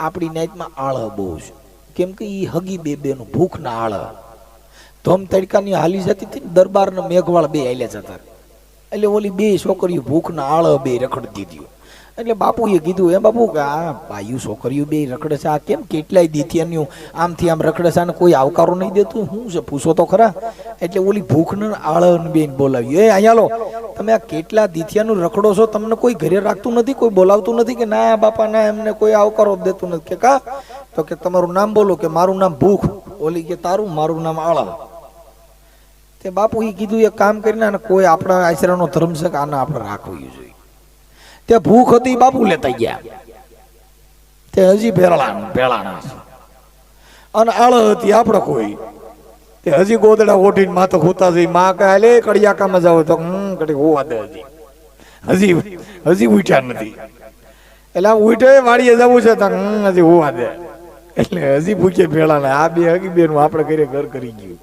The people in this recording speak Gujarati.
આપણી નાઈટમાં આળ બહુ છે, કેમ કે એ હગી બેનું ભૂખ ના આળ ધમ તડકાની હાલી જતી હતી ને, દરબાર ને મેઘવાળ બે હાલ્યા જતા, એટલે ઓલી બે છોકરીઓ ભૂખ ના આળ બે રખડતી હતી. એટલે બાપુએ કીધું, એ બાપુ આ ભાઈઓ છોકરીઓ બે રખડે છે, આ કેમ કેટલાય દીથિયાની આમથી આમ રખડે છે અને કોઈ આવકારો નહીં દેતું, શું છે પૂછો તો ખરા. એટલે ઓલી ભૂખ ને આળ બેન બોલાવી, એ અહીંયા લો, તમે આ કેટલા દીથિયાનું રખડો છો, તમને કોઈ ઘરે રાખતું નથી, કોઈ બોલાવતું નથી કે ના બાપા ના, એમને કોઈ આવકારો દેતું નથી કે કા, તો કે તમારું નામ બોલો, કે મારું નામ ભૂખ, ઓલી કે તારું, મારું નામ આળ. તે બાપુ એ કીધું એક કામ કરીને કોઈ આપણા આશરાનો ધર્મ છે કે આને આપણે રાખવું જોઈએ. તે ભૂખ હતી બાપુ લેતા ગયા, તે હજી ભેળાણા છે, અને આળ હતી આપણે કોઈ, તે હજી ગોદડા ઓઢીને માથે હોતા જઈ, માં કહે લે કડિયાકામાં જાવ તો કડી હોવા દે, હજી ઉઠ્યા નથી, એટલે આમ ઉઠે વાડીએ જવું છે તો હજી હોવા દે, એટલે હજી ભૂખે ભેળાણા. આ બે હગી બેનું આપણે ઘરે ઘર કરી ગયું.